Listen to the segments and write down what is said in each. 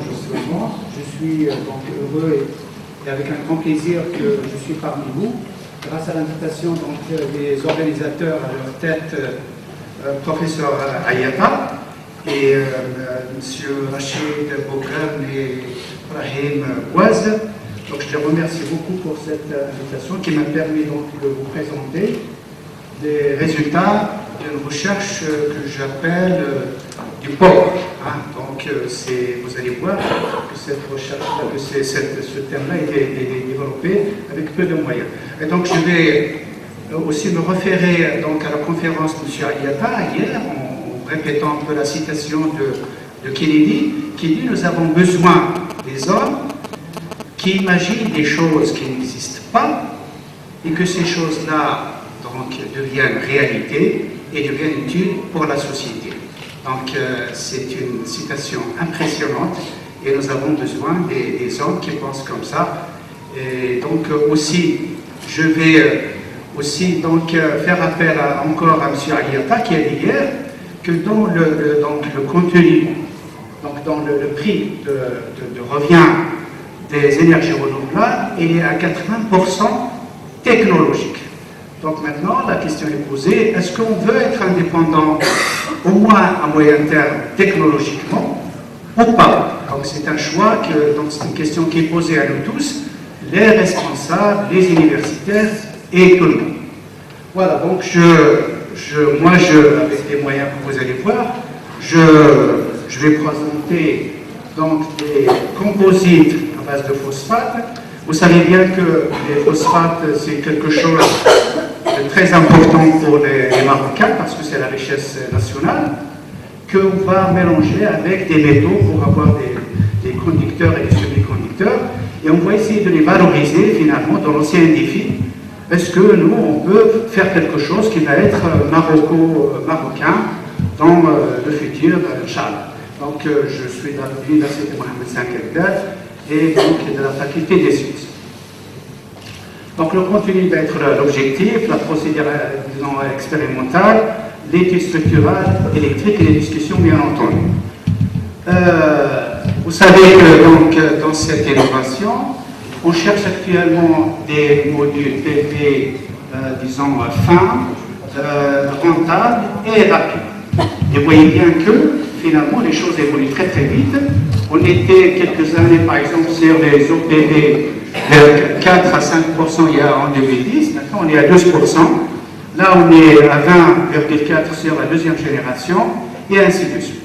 bonjour tout le monde. Je suis donc heureux et avec un grand plaisir que je suis parmi vous, grâce à l'invitation des organisateurs à leur tête, professeur Ayata et monsieur Rachid Boukham et Brahim Bouaz. Donc je les remercie beaucoup pour cette invitation qui m'a permis donc de vous présenter des résultats d'une recherche que j'appelle du port. Donc vous allez voir que cette recherche-là, que ce thème-là est développé avec peu de moyens. Et donc je vais aussi me référer donc à la conférence de M. Ayata hier, en répétant un peu la citation de Kennedy, qui dit « Nous avons besoin des hommes qui imaginent des choses qui n'existent pas et que ces choses-là donc deviennent réalité et deviennent utiles pour la société. » Donc c'est une citation impressionnante et nous avons besoin des hommes qui pensent comme ça. Et donc aussi, je vais aussi donc faire appel encore à M. Ayata qui a dit hier que dans le contenu, donc dans le prix de revient des énergies renouvelables, il est à 80% technologique. Donc maintenant, la question est posée, est-ce qu'on veut être indépendant, au moins à moyen terme, technologiquement, ou pas? Donc c'est un choix, donc c'est une question qui est posée à nous tous, les responsables, les universitaires et tout le monde. Voilà, donc moi, avec les moyens que vous allez voir, je vais présenter donc des composites à base de phosphate. Vous savez bien que les phosphates, c'est quelque chose de très important pour les Marocains, parce que c'est la richesse nationale, qu'on va mélanger avec des métaux pour avoir des conducteurs et des semi-conducteurs. Et on va essayer de les valoriser finalement dans l'ancien défi. Est-ce que nous, on peut faire quelque chose qui va être marocain dans le futur, Inch'Allah. Donc je suis dans l'université Mohamed V et donc de la faculté des sciences. Donc le contenu va être l'objectif, la procédure disons, expérimentale, l'étude structurale, électrique et les discussions bien entendu. Vous savez que donc, dans cette innovation, on cherche actuellement des modules PV, disons, fins, rentables et rapides. Et vous voyez bien que finalement les choses évoluent très très vite. On était quelques années par exemple sur les OPV de 4 à 5% en 2010, maintenant on est à 12%. Là on est à 20,4% sur la deuxième génération et ainsi de suite.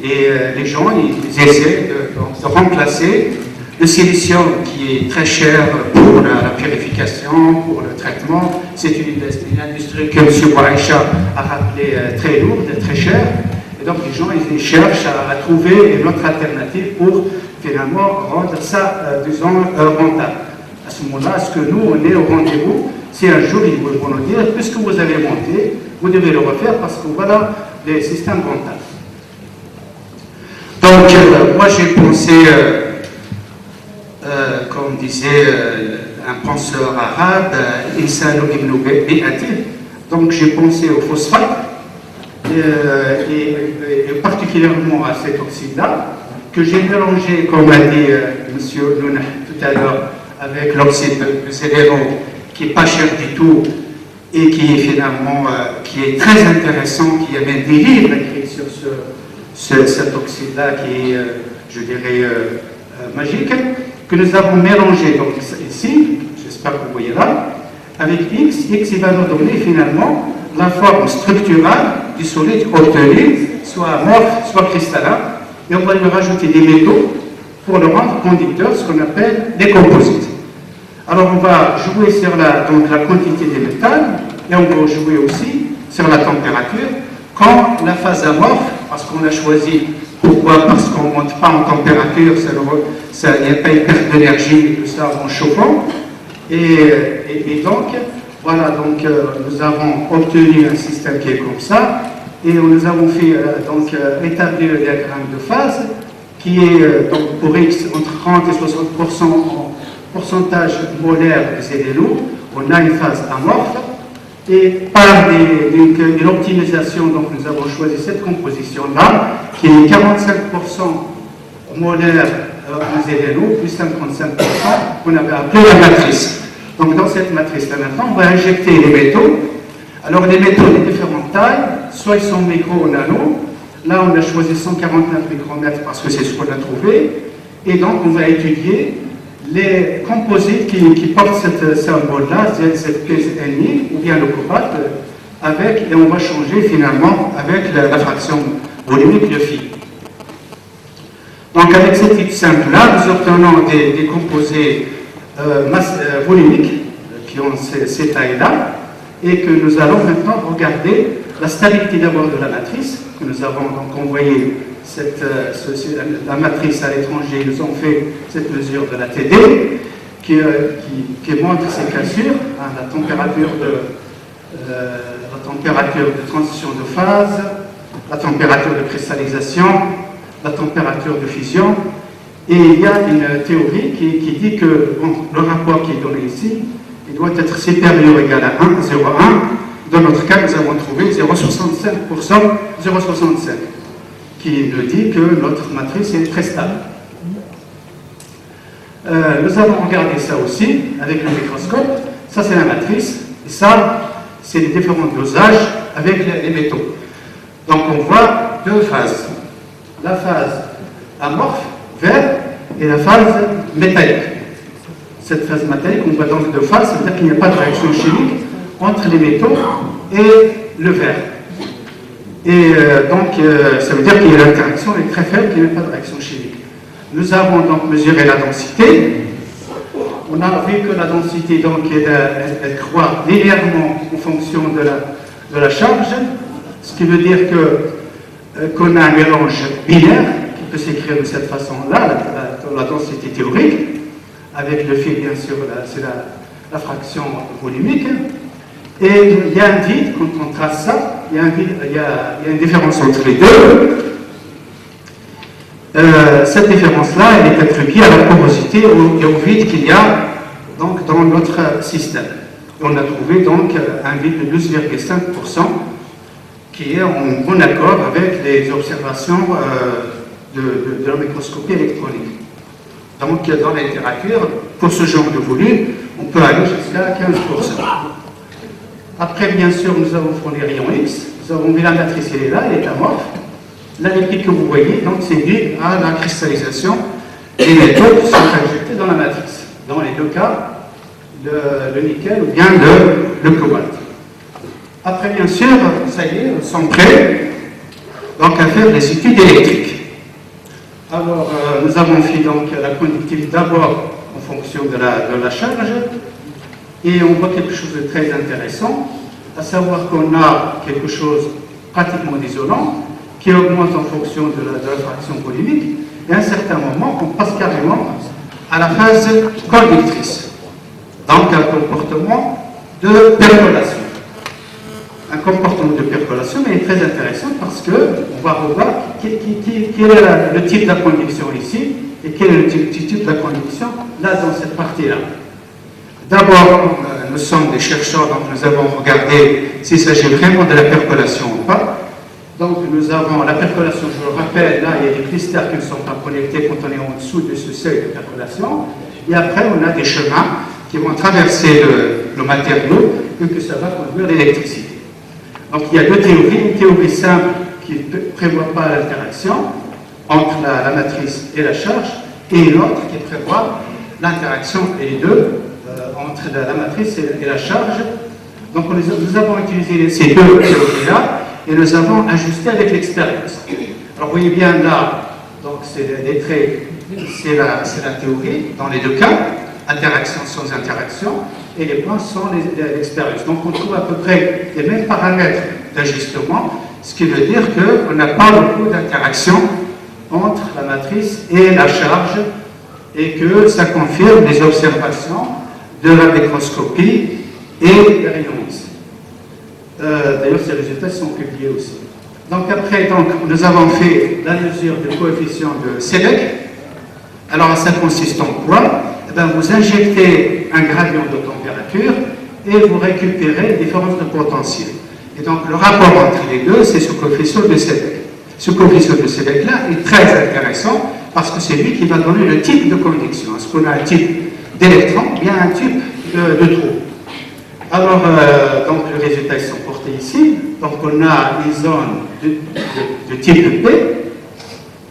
Et les gens ils essaient de remplacer le silicium qui est très cher pour la purification, pour le traitement. C'est une industrie que M. Bouaïcha a rappelé très lourde, très chère. Et donc les gens ils cherchent à trouver une autre alternative pour finalement rendre ça, disons, rentable. À ce moment-là, est-ce que nous, on est au rendez-vous? Si un jour ils vont nous dire, puisque vous avez monté, vous devez le refaire parce que voilà les systèmes rentables. Donc moi j'ai pensé, comme disait un penseur arabe, Insanu ibn Bi'ati, donc j'ai pensé au phosphate. Et particulièrement à cet oxyde-là, que j'ai mélangé, comme a dit M. Nounah tout à l'heure, avec l'oxyde de séléron, qui n'est pas cher du tout et qui est finalement qui est très intéressant, qui a même des livres écrits sur cet oxyde-là qui est, je dirais, magique, que nous avons mélangé donc, ici, j'espère que vous voyez là, avec X. X, il va nous donner finalement la forme structurale du solide obtenu, soit amorphe, soit cristallin, et on va lui rajouter des métaux pour le rendre conducteur, ce qu'on appelle des composites. Alors on va jouer sur la quantité des métals, et on va jouer aussi sur la température, quand la phase amorphe, parce qu'on a choisi, pourquoi? Parce qu'on ne monte pas en température, il n'y a pas une perte d'énergie, tout ça en chauffant, et donc, voilà, donc nous avons obtenu un système qui est comme ça, et nous avons fait établir le diagramme de phase qui est donc pour X entre 30 et 60% en pourcentage molaire des ZLO. On a une phase amorphe et par une optimisation, donc nous avons choisi cette composition-là qui est 45% molaire en ZNO, plus 55%, qu'on avait appelé la matrice. Donc dans cette matrice-là, maintenant, on va injecter les métaux. Alors les métaux de différentes tailles, soit ils sont micro ou nano. Là, on a choisi 149 micromètres parce que c'est ce qu'on a trouvé. Et donc, on va étudier les composites qui portent ce symbole-là, ZZPNI, ou bien le cobalt, et on va changer finalement avec la fraction volumique de phi. Donc, avec cette type simple-là, nous obtenons des composés volumiques qui ont ces tailles-là, et que nous allons maintenant regarder la stabilité d'abord de la matrice, que nous avons donc envoyé la matrice à l'étranger. Ils ont fait cette mesure de la TD qui montre ces cassures, hein, la température de transition de phase, la température de cristallisation, la température de fusion. Et il y a une théorie qui dit que le rapport qui est donné ici, il doit être supérieur ou égal à 1, 0,1. Dans notre cas, nous avons trouvé 0,65%, 0,65, qui nous dit que notre matrice est très stable. Nous avons regardé ça aussi avec le microscope. Ça, c'est la matrice. Et ça, c'est les différents dosages avec les métaux. Donc, on voit deux phases. La phase amorphe, vert, et la phase métallique. Cette phase métallique, on voit donc deux phases, c'est-à-dire qu'il n'y a pas de réaction chimique entre les métaux et le verre. Et ça veut dire que l'interaction est très faible, qu'il n'y a pas de réaction chimique. Nous avons donc mesuré la densité. On a vu que la densité, donc, elle croît linéairement en fonction de la charge, ce qui veut dire qu'on a un mélange binaire qui peut s'écrire de cette façon-là, la densité théorique, avec le phi, bien sûr, c'est la fraction volumique. Et il y a un vide, quand on trace ça, il y a une différence entre les deux. Cette différence-là, elle est attribuée à la porosité et au vide qu'il y a donc, dans notre système. Et on a trouvé donc un vide de 12,5% qui est en bon accord avec les observations de la microscopie électronique. Donc dans la littérature, pour ce genre de volume, on peut aller jusqu'à 15%. Après, bien sûr, nous avons fourni rayon X, nous avons vu la matrice, elle est là, elle est amorphe. La liquide que vous voyez, donc, c'est dû à la cristallisation des métaux qui sont injectés dans la matrice. Dans les deux cas, le nickel ou bien le cobalt. Après, bien sûr, ça y est, nous sommes prêts donc, à faire des études électriques. Alors, nous avons fait donc la conductivité d'abord en fonction de la charge, et on voit quelque chose de très intéressant, à savoir qu'on a quelque chose pratiquement isolant, qui augmente en fonction de la fraction volumique, et à un certain moment, on passe carrément à la phase conductrice. Donc, un comportement de percolation. Un comportement de percolation, mais très intéressant parce qu'on va revoir quel est le type de la conduction ici et quel est le type de la conduction là dans cette partie-là. D'abord, nous sommes des chercheurs, donc nous avons regardé s'il s'agit vraiment de la percolation ou pas. Donc nous avons la percolation, je le rappelle, là il y a des cristalles qui ne sont pas connectés quand on est en dessous de ce seuil de percolation. Et après, on a des chemins qui vont traverser le matériau et que ça va conduire l'électricité. Donc il y a deux théories, une théorie simple qui ne prévoit pas l'interaction entre la matrice et la charge, et une autre qui prévoit l'interaction et les deux entre la matrice et la charge. Donc nous avons utilisé ces deux théories-là et nous avons ajusté avec l'expérience. Alors vous voyez bien là, donc c'est les traits, c'est la théorie dans les deux cas, interaction sans interaction, et les points sont l'expérience. Donc on trouve à peu près les mêmes paramètres d'ajustement, ce qui veut dire qu'on n'a pas beaucoup d'interaction entre la matrice et la charge, et que ça confirme les observations de la microscopie et des rayons X. D'ailleurs, ces résultats sont publiés aussi. Donc après, nous avons fait la mesure du coefficient de Seebeck. Alors ça consiste en quoi? Vous injectez un gradient de température et vous récupérez les différences de potentiel. Et donc le rapport entre les deux, c'est ce coefficient de Seebeck. Ce coefficient de Seebeck-là est très intéressant parce que c'est lui qui va donner le type de conduction. Est-ce qu'on a un type d'électron ou bien un type de trou? Alors, donc les résultats sont portés ici. Donc on a une zone de type P,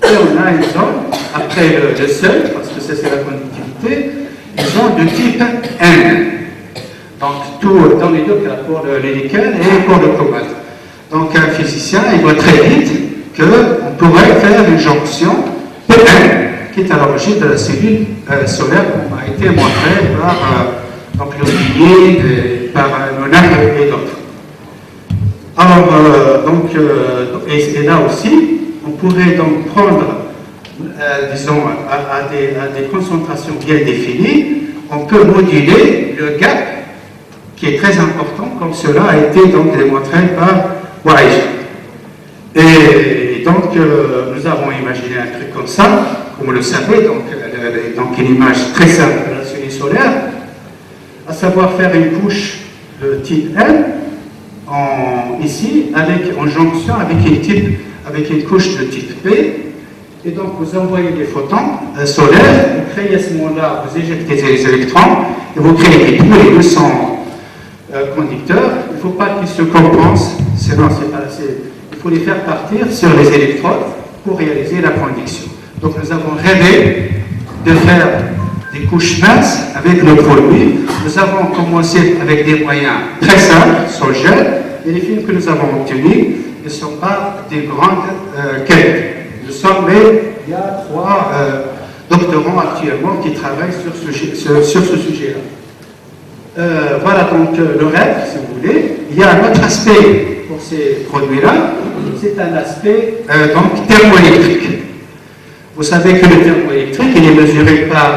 et on a une zone, après le seuil, parce que ça c'est la conductivité, une zone de type N. Donc tout dans les deux cas, pour le nickel et pour le cobalt. Donc un physicien, il voit très vite qu'on pourrait faire une jonction Pn, qui est à l'origine de la cellule solaire, comme a été montré par l'Olivier, par Monard et d'autres. Alors, et là aussi, on pourrait donc prendre, disons, à des concentrations bien définies, on peut moduler le gap qui est très important, comme cela a été donc démontré par Wise. Et donc, nous avons imaginé un truc comme ça, comme vous le savez, donc une image très simple de la cellule solaire, à savoir faire une couche de type N, ici, en jonction avec une couche de type P, et donc vous envoyez des photons solaires, vous créez à ce moment-là, vous éjectez les électrons, et vous créez des trous, les deux sont conducteurs. Il ne faut pas qu'ils se compensent, sinon c'est pas assez. Il faut les faire partir sur les électrodes pour réaliser la conduction. Donc nous avons rêvé de faire des couches minces avec le produit. Nous avons commencé avec des moyens très simples, sur le gel, et les films que nous avons obtenus ne sont pas des grandes qualités. Il y a 3 doctorants actuellement qui travaillent sur ce sujet-là. Voilà donc le rêve, si vous voulez. Il y a un autre aspect pour ces produits-là, c'est un aspect donc thermoélectrique. Vous savez que le thermoélectrique, il est mesuré par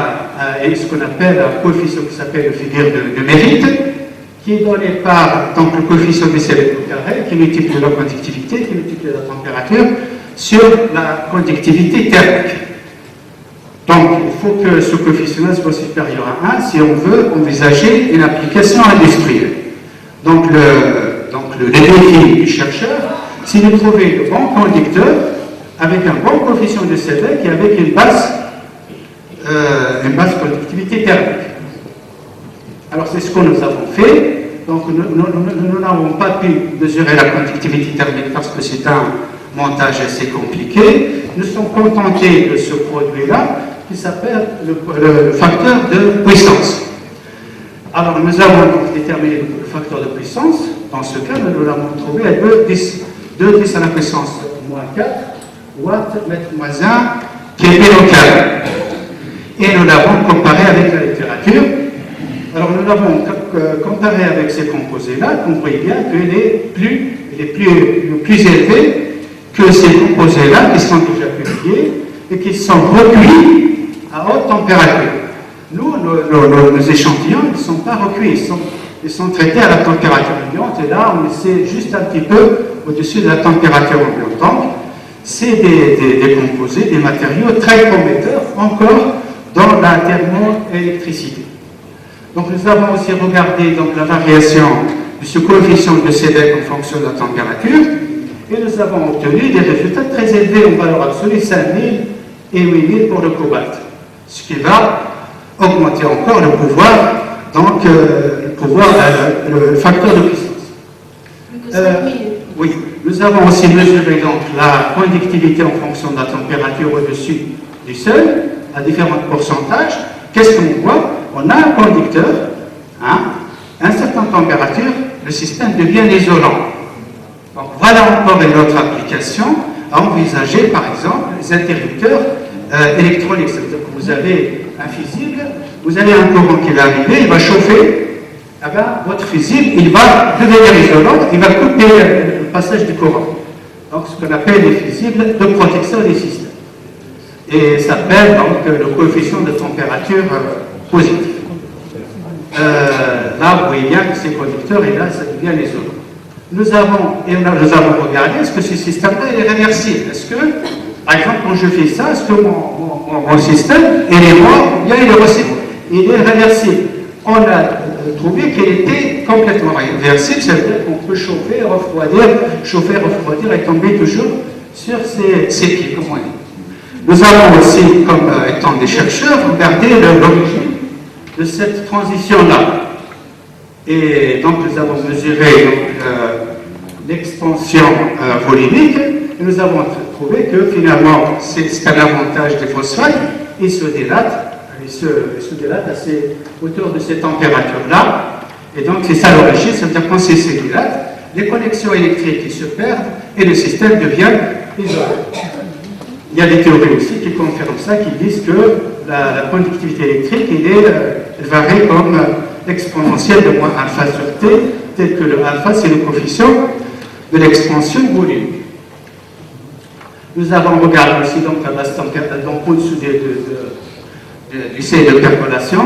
ce qu'on appelle un coefficient qui s'appelle le figure de mérite, qui est donné par donc, le coefficient des électrons carrés, qui multiplie la conductivité, qui multiplie la température, sur la conductivité thermique. Donc, il faut que ce coefficient soit supérieur à 1 si on veut envisager une application industrielle. Donc, le défi du chercheur, c'est de trouver le bon conducteur avec un bon coefficient de Seebeck et avec une basse conductivité thermique. Alors, c'est ce que nous avons fait. Donc, nous n'avons pas pu mesurer la conductivité thermique parce que c'est un montage assez compliqué. Nous sommes contentés de ce produit-là qui s'appelle le facteur de puissance. Alors, nous avons donc déterminé le facteur de puissance. Dans ce cas, nous l'avons trouvé à 2 à la puissance moins 4 watts mètre moins 1 Kelvin au carré. Et nous l'avons comparé avec la littérature. Alors, nous l'avons comparé avec ces composés-là, qu'on voit bien qu'il est plus élevé que ces composés-là qui sont déjà publiés et qui sont recuits à haute température. Nous, nos échantillons ne sont pas recuits, ils sont traités à la température ambiante et là, on essaie juste un petit peu au-dessus de la température ambiante. Donc, c'est des composés, des matériaux très prometteurs encore dans la thermoélectricité. Donc, nous avons aussi regardé donc, la variation de ce coefficient de Seebeck en fonction de la température. Et nous avons obtenu des résultats très élevés en valeur absolue, 5000 et 8000 pour le cobalt. Ce qui va augmenter encore le pouvoir, donc le facteur de puissance. Oui, nous avons aussi mesuré donc, la conductivité en fonction de la température au-dessus du seuil, à différents pourcentages. Qu'est-ce qu'on voit? On a un conducteur, à une certaine température, le système devient isolant. Donc voilà encore une autre application à envisager, par exemple, les interrupteurs électroniques. C'est-à-dire que vous avez un fusible, vous avez un courant qui va arriver, il va chauffer, eh bien, votre fusible, il va devenir isolant, il va couper le passage du courant. Donc ce qu'on appelle les fusibles de protection des systèmes. Et ça s'appelle donc le coefficient de température positif. Là, vous voyez bien que ces conducteurs, et là, ça devient isolant. Nous avons regardé, est-ce que ce système-là est réversible? Est-ce que, par exemple, quand je fais ça, est-ce que mon système, il est mort ou bien il est réversible? Il est réversible. On a trouvé qu'il était complètement réversible, ça veut dire qu'on peut chauffer, refroidir et tomber toujours sur ses pieds, comme on dit. Nous avons aussi, comme étant des chercheurs, regardé l'origine de cette transition-là. Et donc nous avons mesuré l'expansion volumique et nous avons trouvé que finalement c'est un avantage des phosphates, ils se dilatent, autour de ces températures-là. Et donc c'est ça l'origine, c'est-à-dire quand c'est se dilate, les connexions électriques qui se perdent et le système devient isolé. Il y a des théories aussi qui confirment ça, qui disent que la conductivité électrique, elle varie comme l'exponentielle de moins alpha sur t, tel que le alpha, c'est le coefficient de l'expansion volumique. Nous avons regardé aussi donc la basse température, donc au-dessus du seuil de percolation.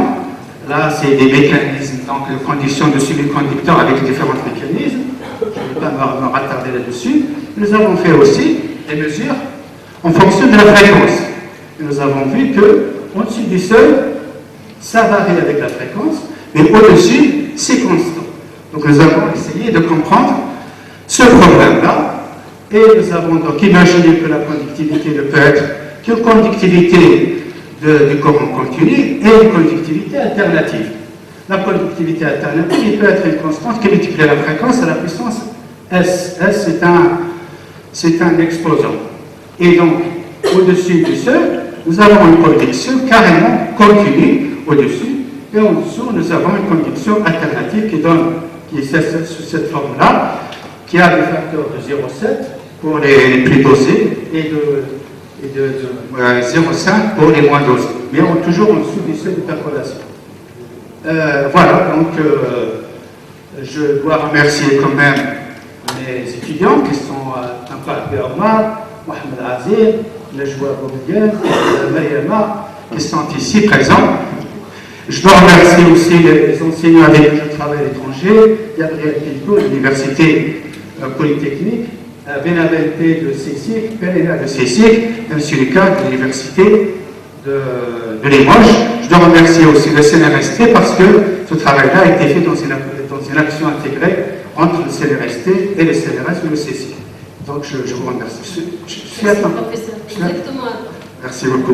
Là, c'est des mécanismes, donc les conditions de semi-conducteur avec différents mécanismes. Je ne vais pas me rattarder là-dessus. Nous avons fait aussi des mesures en fonction de la fréquence. Et nous avons vu qu'au-dessus du seuil, ça varie avec la fréquence, mais au-dessus, c'est constant. Donc nous avons essayé de comprendre ce problème-là, et nous avons donc imaginé que la conductivité ne peut être qu'une conductivité du courant continu et une conductivité alternative. La conductivité alternative, il peut être une constante qui multiplie la fréquence à la puissance S. S, c'est un exposant. Et donc, au-dessus du seuil, nous avons une conduction carrément continue au-dessus, et en dessous, nous avons une conduction alternative qui est sous cette forme-là, qui a des facteurs de 0,7 pour les plus dosés et de 0,5 pour les moins dosés, mais toujours en dessous du seuil de percolation. Voilà, donc je dois remercier quand même mes étudiants qui sont un peu à Omar, Mohamed Azir, Najwa Bouboudienne, Mariama, qui sont ici présents. Je dois remercier aussi les enseignants avec qui je travaille à l'étranger, Gabriel Pilko de l'Université Polytechnique, Benavente de CECIC, Pereira de CECIC, et M. Lucas de l'Université de Limoges. Je dois remercier aussi le CNRST parce que ce travail-là a été fait dans une action intégrée entre le CNRST et le CNRS ou le CECIC. Donc je vous remercie. Je suis à temps. Exactement. Merci beaucoup.